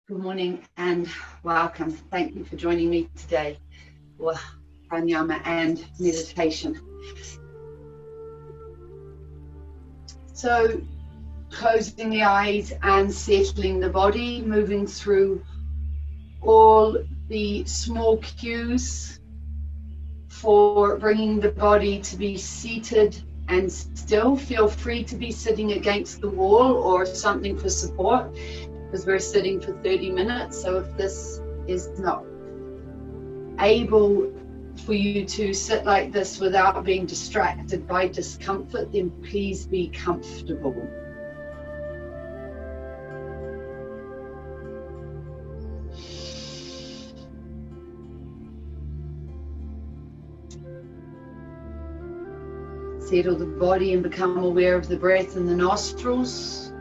Good morning and welcome. Thank you for joining me today for Pranayama and meditation. So, closing the eyes and settling the body, moving through all the small cues for bringing the body to be seated and still. Feel free to be sitting against the wall or something for support, because we're sitting for 30 minutes. So if this is not able for you to sit like this without being distracted by discomfort, then please be comfortable. Settle the body and become aware of the breath in the nostrils.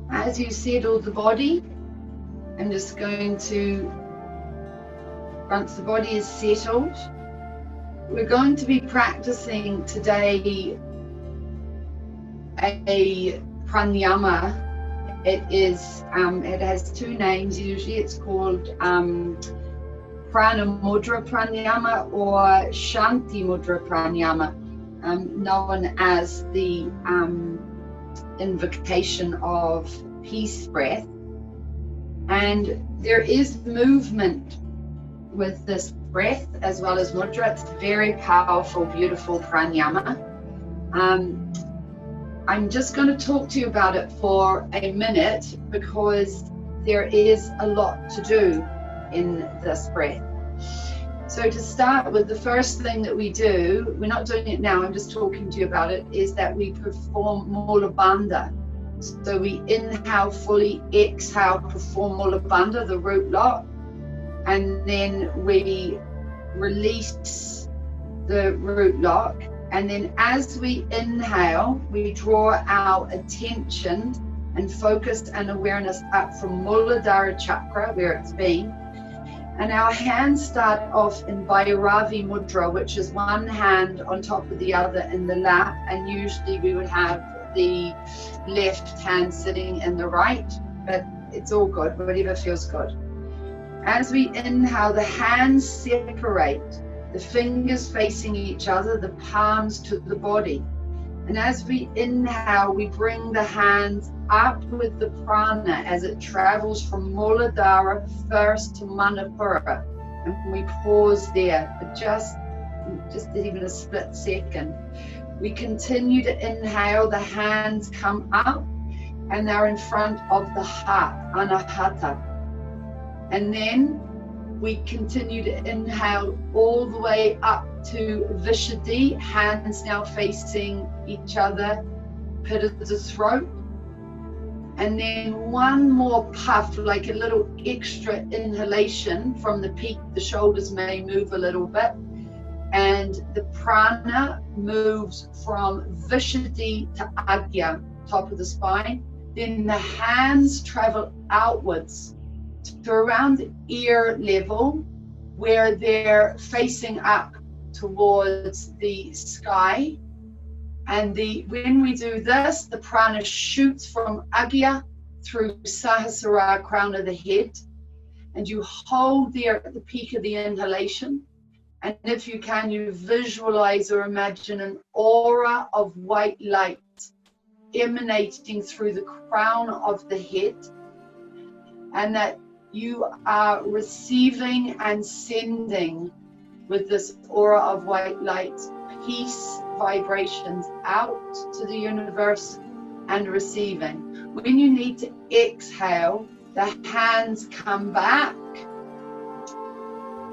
As you settle the body, I'm just going to, once the body is settled, we're going to be practicing today a pranayama. It has two names. Usually it's called Pranamudra Pranayama or Shanti Mudra Pranayama, known as the invocation of peace breath. And there is movement with this breath as well as mudra. It's very powerful, beautiful pranayama. I'm just going to talk to you about it for a minute because there is a lot to do in this breath. So to start with, the first thing that we do, we're not doing it now, I'm just talking to you about it, is that we perform Mula Bandha. So we inhale fully, exhale, perform Mula Bandha, the root lock, and then we release the root lock. And then as we inhale, we draw our attention and focus and awareness up from Muladhara chakra, where it's been. And our hands start off in Bhairavi Mudra, which is one hand on top of the other in the lap. And usually we would have the left hand sitting in the right, but it's all good, whatever feels good. As we inhale, the hands separate, the fingers facing each other, the palms to the body. And as we inhale, we bring the hands up with the prana as it travels from Muladhara first to Manipura. And we pause there for just even a split second. We continue to inhale, the hands come up and they're in front of the heart, Anahata. And then we continue to inhale all the way up to Vishuddhi, hands now facing each other, pit of the throat. And then one more puff, like a little extra inhalation from the peak. The shoulders may move a little bit. And the prana moves from Vishuddhi to Agya, top of the spine. Then the hands travel outwards to around the ear level, where they're facing up towards the sky. And when we do this, the prana shoots from Agya through Sahasrara, crown of the head, and you hold there at the peak of the inhalation. And if you can, you visualize or imagine an aura of white light emanating through the crown of the head, and that you are receiving and sending with this aura of white light peace vibrations out to the universe and receiving. When you need to exhale, the hands come back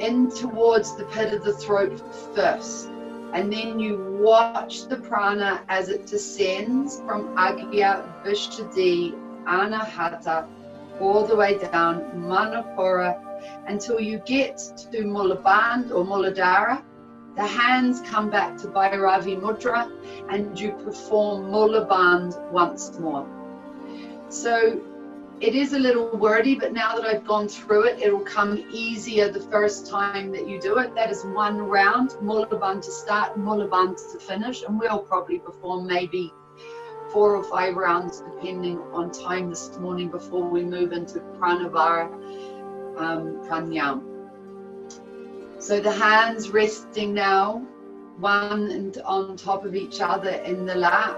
in towards the pit of the throat first, and then you watch the prana as it descends from Agya, Vishuddhi, Anahata, all the way down Manipura until you get to Mulabandha or Muladhara. The hands come back to Bhairavi Mudra and you perform Mulabandha once more. So it is a little wordy, but now that I've gone through it, it'll come easier the first time that you do it. That is one round, Mulabandha to start, Mulabandha to finish, and we'll probably perform maybe 4 or 5 rounds depending on time this morning before we move into Pranayama. So the hands resting now, one and on top of each other in the lap,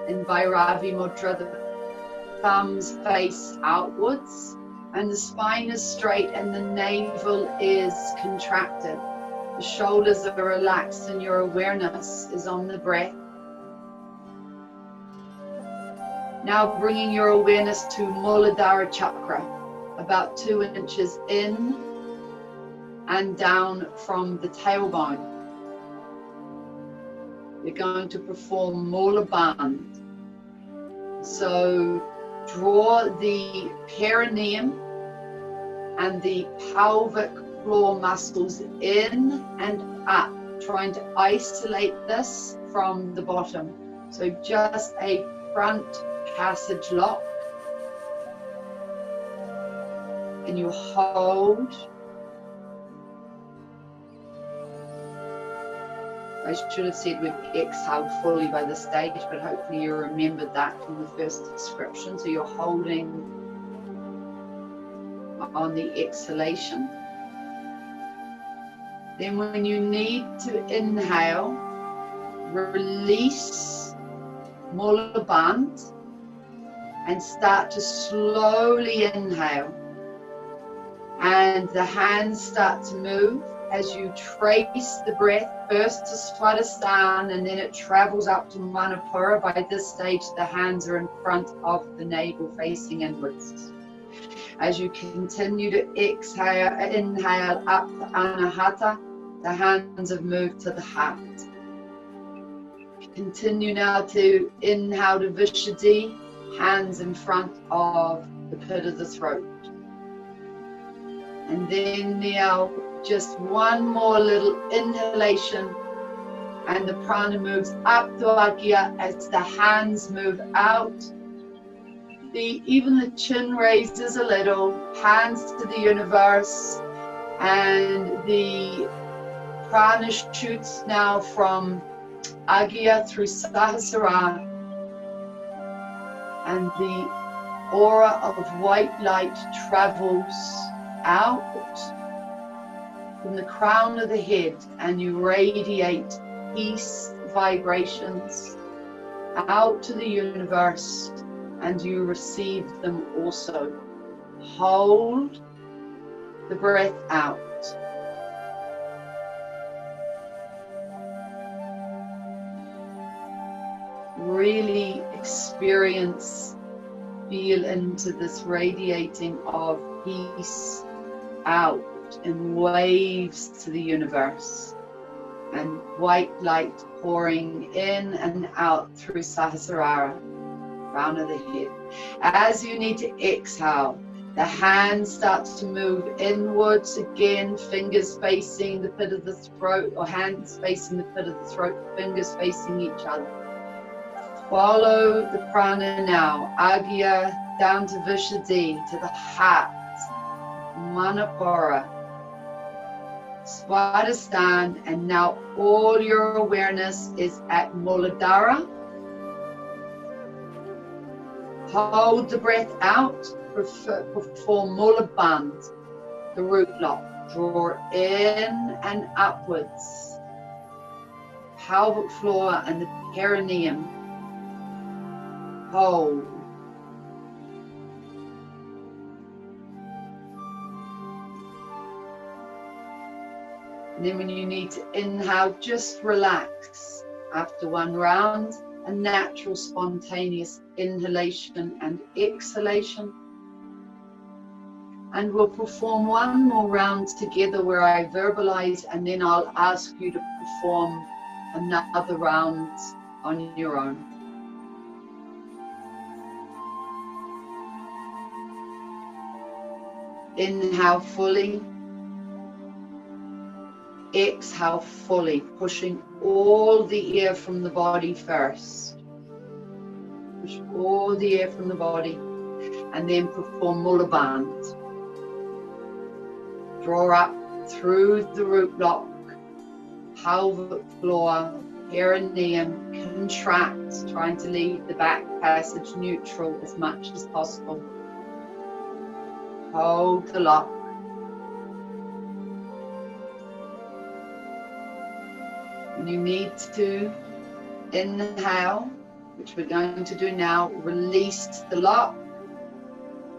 in Bhairavi Mudra. The thumbs face outwards and the spine is straight and the navel is contracted. The shoulders are relaxed and your awareness is on the breath. Now bringing your awareness to Muladhara Chakra, about 2 inches in and down from the tailbone. We're going to perform Mula Bandh. So draw the perineum and the pelvic floor muscles in and up, trying to isolate this from the bottom. So just a front passage lock. And you hold. I should have said we've exhaled fully by this stage, but hopefully you remembered that from the first description. So you're holding on the exhalation. Then when you need to inhale, release Mula Bandh and start to slowly inhale. And the hands start to move as you trace the breath first to Swadhisthana and then it travels up to Manipura. By this stage, the hands are in front of the navel facing inwards. As you continue to inhale up to Anahata, the hands have moved to the heart. Continue now to inhale to Vishuddhi, hands in front of the pit of the throat. And then now just one more little inhalation and the prana moves up to Agya as the hands move out. Even the chin raises a little, hands to the universe, and the prana shoots now from Agya through Sahasrara, and the aura of white light travels out from the crown of the head and you radiate peace vibrations out to the universe and you receive them also. Hold the breath out. Really experience, feel into this radiating of peace out in waves to the universe, and white light pouring in and out through Sahasrara, crown of the head. As you need to exhale, the hand starts to move inwards again, fingers facing the pit of the throat, or hands facing the pit of the throat, fingers facing each other. Follow the prana now, Agya down to Vishuddhi, to the heart, Manipura, Swadhisthana, and now all your awareness is at Muladhara. Hold the breath out, perform Mula Bandh, the root lock. Draw in and upwards, pelvic floor and the perineum. Hold. And then when you need to inhale, just relax. After one round, a natural spontaneous inhalation and exhalation. And we'll perform one more round together where I verbalize, and then I'll ask you to perform another round on your own. Inhale fully. Exhale fully, pushing all the air from the body first. Push all the air from the body and then perform Mula Bandh. Draw up through the root block, pelvic floor, perineum, contract, trying to leave the back passage neutral as much as possible. Hold the lock. When you need to inhale, which we're going to do now, release the lock.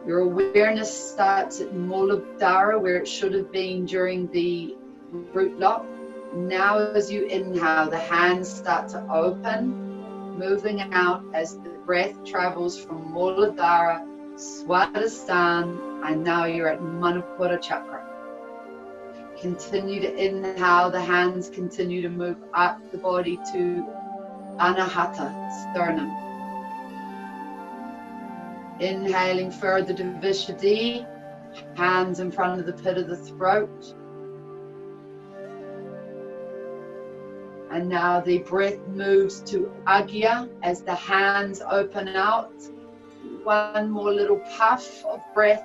Your awareness starts at Muladhara, where it should have been during the root lock. Now as you inhale, the hands start to open, moving out as the breath travels from Muladhara, Swadhisthana, and now you're at Manipura chakra. Continue to inhale, the hands continue to move up the body to Anahata, sternum. Inhaling further to Vishuddhi, hands in front of the pit of the throat. And now the breath moves to Agya as the hands open out. One more little puff of breath.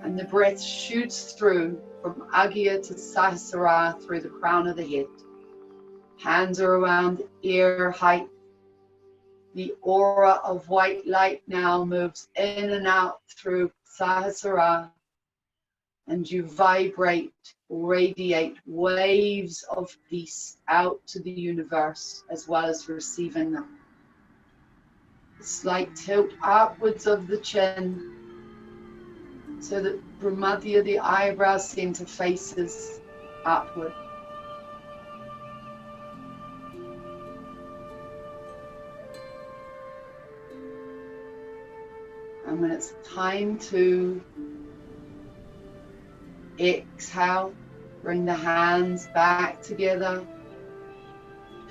And the breath shoots through from Agya to Sahasrara through the crown of the head. Hands are around ear height. The aura of white light now moves in and out through Sahasrara, and you vibrate, radiate waves of peace out to the universe as well as receiving them. A slight tilt upwards of the chin so that Brahmadhya, the eyebrows, center faces upward. And when it's time to exhale, bring the hands back together,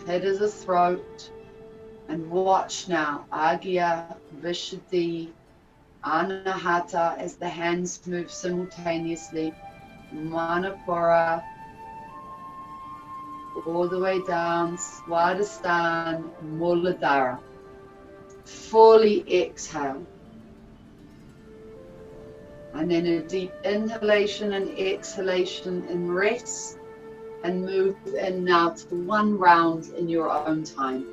head of the throat, and watch now, Agya, Vishuddhi, Anahata, as the hands move simultaneously, Manipura, all the way down, Swadhisthana, Muladhara. Fully exhale. And then a deep inhalation and exhalation in rest, and move in now to one round in your own time.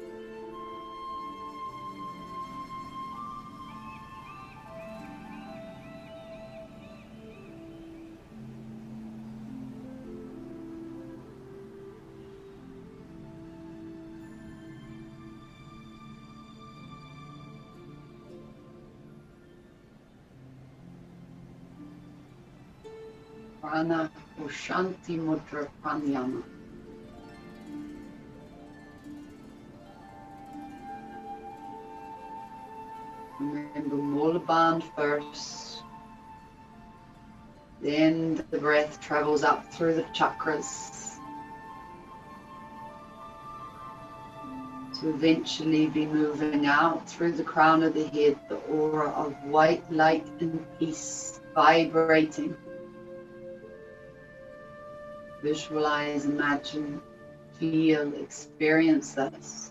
Prana Ushanti Mudra Pranayama. Remember Mulaband first, then the breath travels up through the chakras to eventually be moving out through the crown of the head, the aura of white light and peace vibrating. Visualize, imagine, feel, experience this.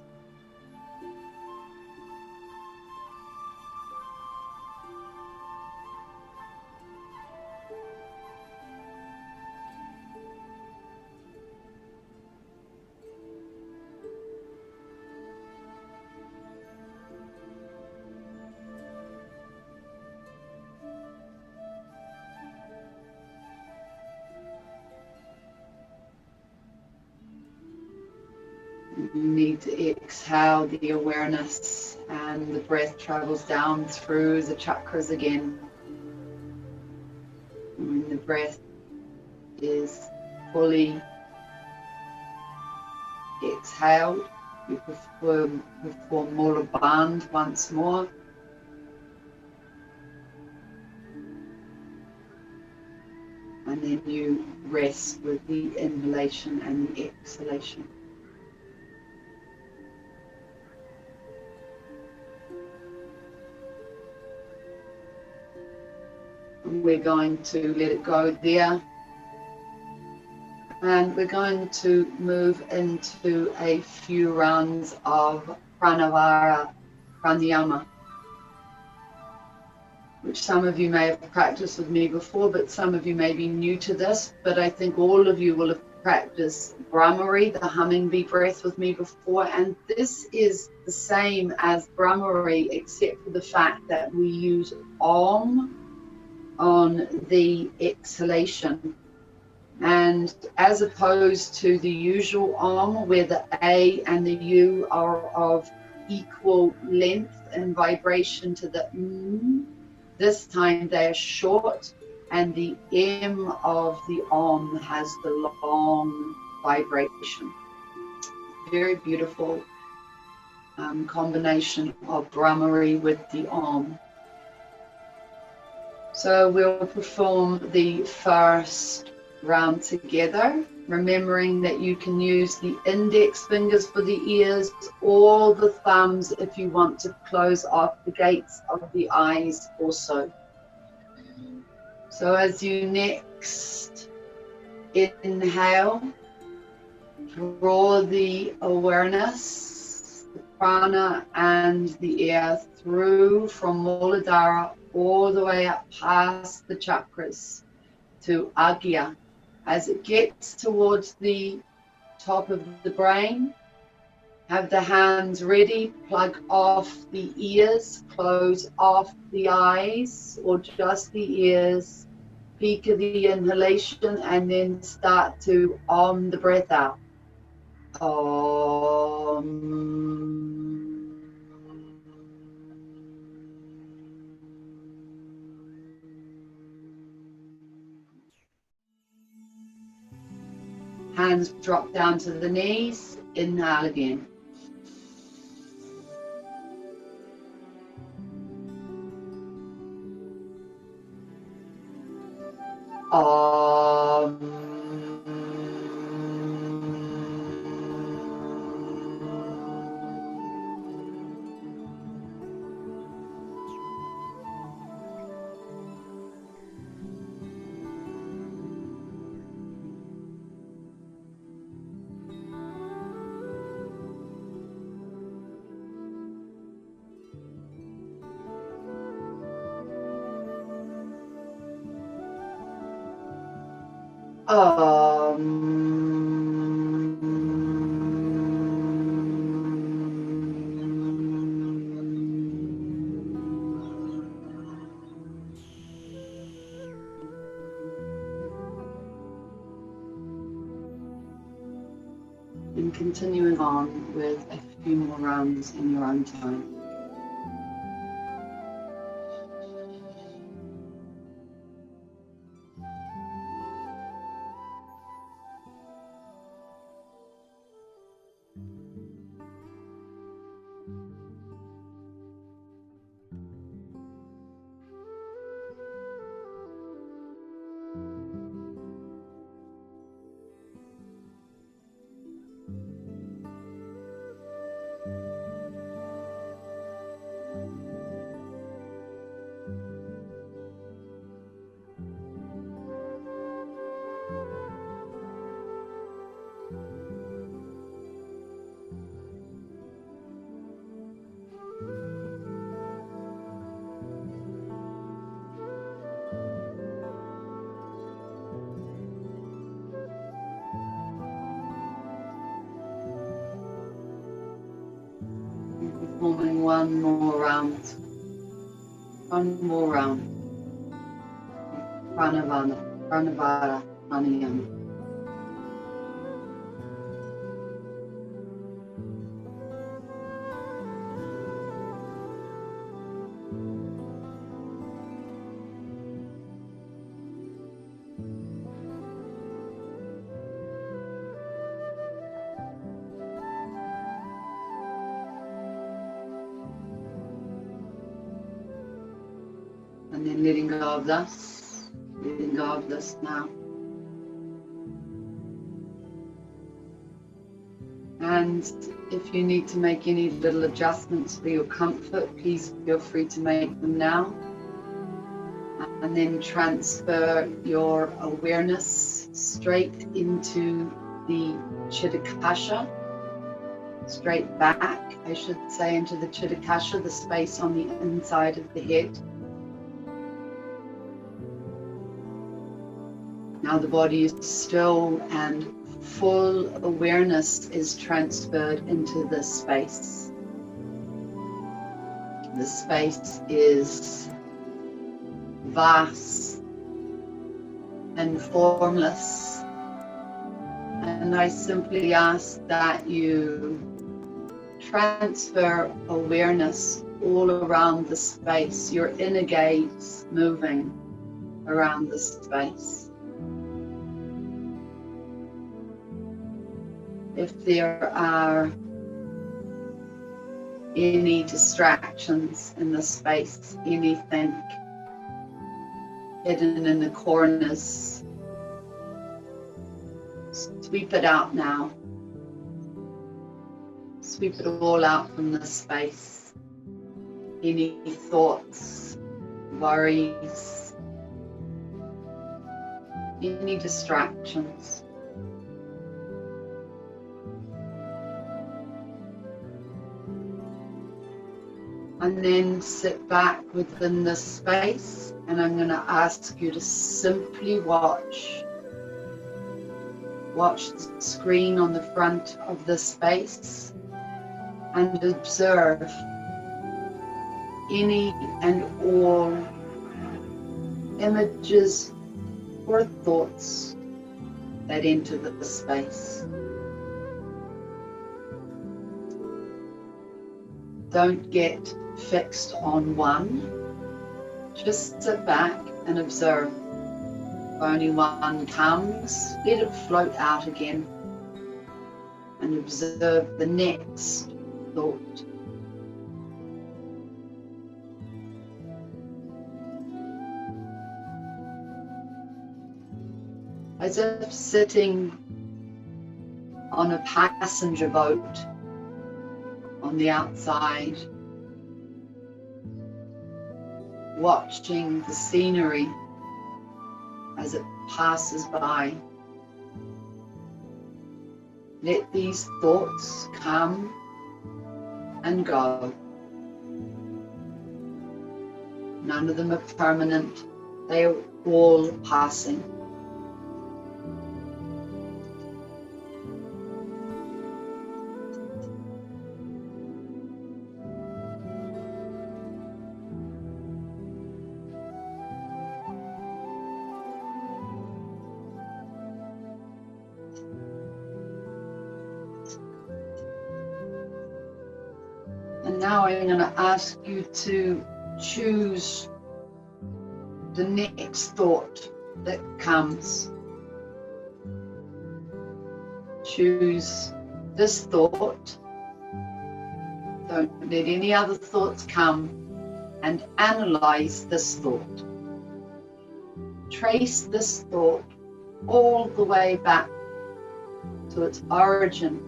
You need to exhale the awareness, and the breath travels down through the chakras again. And when the breath is fully exhaled, you perform Mulaband once more. And then you rest with the inhalation and the exhalation. We're going to let it go there, and we're going to move into a few rounds of Pranayama, which some of you may have practiced with me before, but some of you may be new to this. But I think all of you will have practice Brahmari, the hummingbee breath, with me before, and this is the same as Brahmari except for the fact that we use Om on the exhalation, and as opposed to the usual Om where the A and the U are of equal length and vibration to the this time they are short, and the M of the Om has the long vibration. Very beautiful combination of Brahmari with the Om. So we'll perform the first round together, remembering that you can use the index fingers for the ears or the thumbs if you want to close off the gates of the eyes also. So as you next inhale, draw the awareness, the prana and the air through from Muladhara all the way up past the chakras to Agya. As it gets towards the top of the brain, have the hands ready, plug off the ears, close off the eyes or just the ears, peak of the inhalation, and then start to Om the breath out. Om. Hands drop down to the knees, inhale again. Om. And continuing on with a few more rounds in your own time. Performing one more round. Pranavara, Pranayama. And then letting go of this now. And if you need to make any little adjustments for your comfort, please feel free to make them now. And then transfer your awareness straight into the Chitakasha, straight back, I should say, into the Chitakasha, the space on the inside of the head. Now the body is still and full awareness is transferred into this space. The space is vast and formless, and I simply ask that you transfer awareness all around the space, your inner gaze moving around the space. If there are any distractions in the space, anything hidden in the corners, sweep it out now. Sweep it all out from the space. Any thoughts, worries, any distractions. And then sit back within this space, and I'm going to ask you to simply watch the screen on the front of the space and observe any and all images or thoughts that enter the space. Don't get fixed on one. Just sit back and observe. If only one comes, let it float out again and observe the next thought. As if sitting on a passenger boat on the outside, watching the scenery as it passes by. Let these thoughts come and go. None of them are permanent. They are all passing. And now I'm going to ask you to choose the next thought that comes. Choose this thought. Don't let any other thoughts come, and analyze this thought. Trace this thought all the way back to its origin.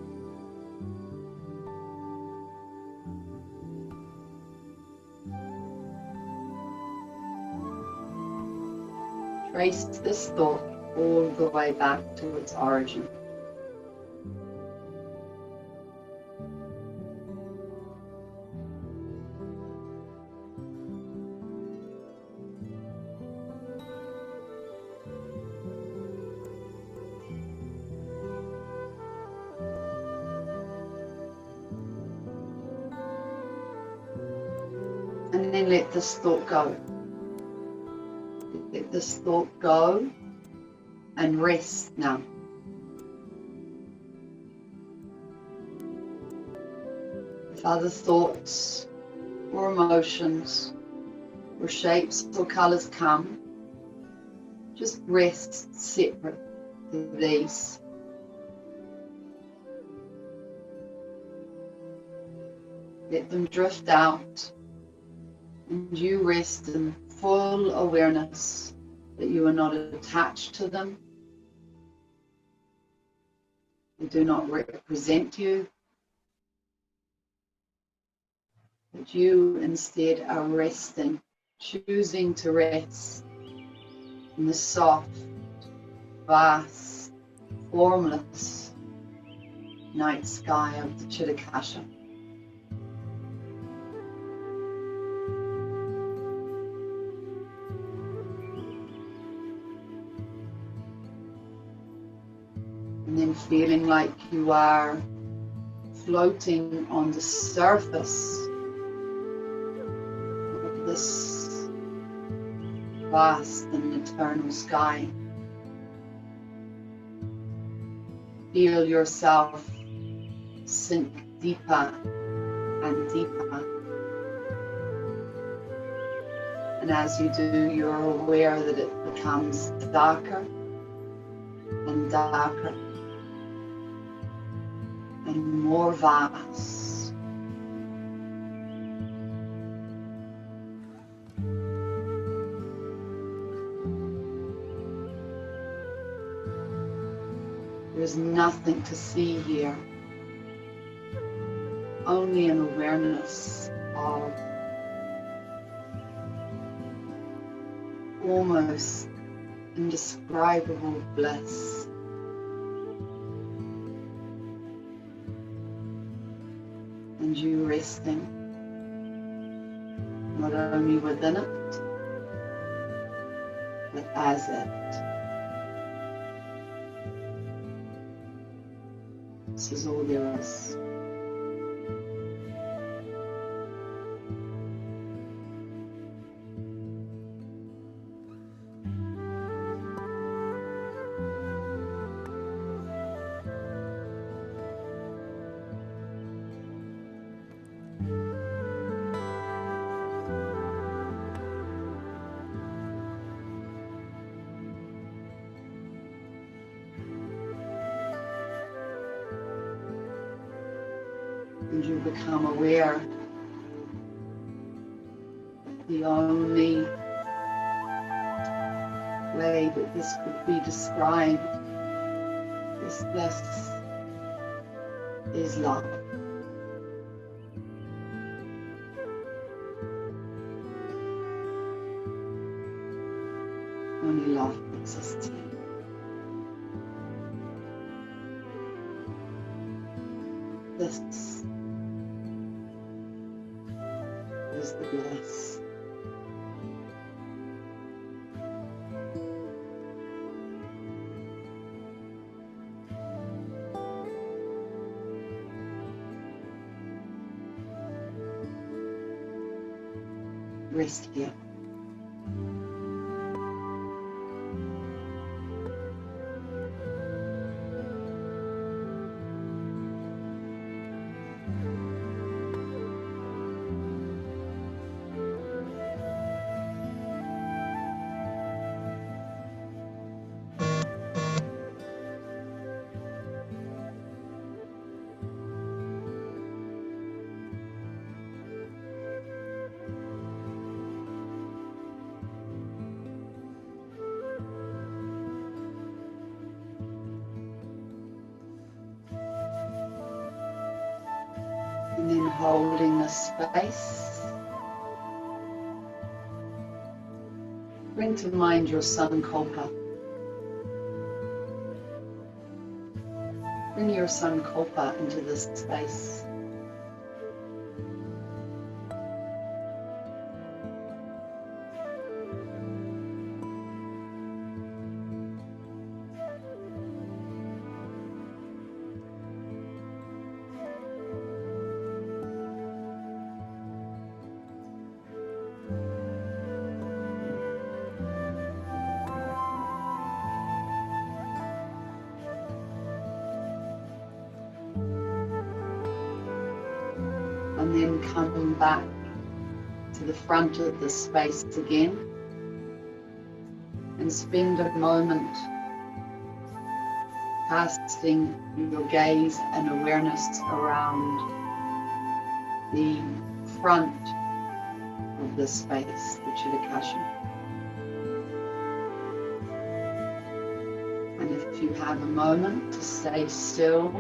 Trace this thought all the way back to its origin. And then let this thought go. Let this thought go and rest now. If other thoughts or emotions or shapes or colours come, just rest separate to these. Let them drift out, and you rest in full awareness that you are not attached to them. They do not represent you, but you instead are resting, choosing to rest in the soft, vast, formless night sky of the Chitakasha. And then feeling like you are floating on the surface of this vast and eternal sky. Feel yourself sink deeper and deeper. And as you do, you're aware that it becomes darker and darker and more vast. There's nothing to see here, only an awareness of almost indescribable bliss. And you resting not only within it, but as it. This is all there is. And you become aware that the only way that this could be described is this is love. Only love exists here. This is the bliss. Rest here. And then holding the space, bring to mind your sankalpa. Bring your sankalpa into this space. And then come back to the front of the space again and spend a moment casting your gaze and awareness around the front of the space, the Chitakasha. And if you have a moment to stay still,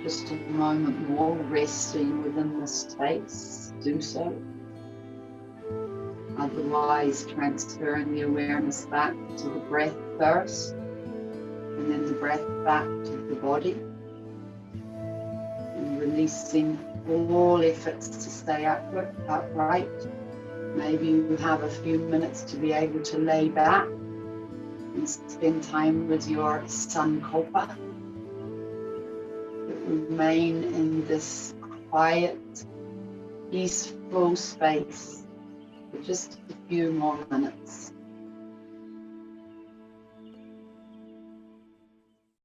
just a moment more, resting within the space, do so. Otherwise, transferring the awareness back to the breath first, and then the breath back to the body, and releasing all efforts to stay upright. Maybe you have a few minutes to be able to lay back and spend time with your sankalpa, remain in this quiet, peaceful space for just a few more minutes.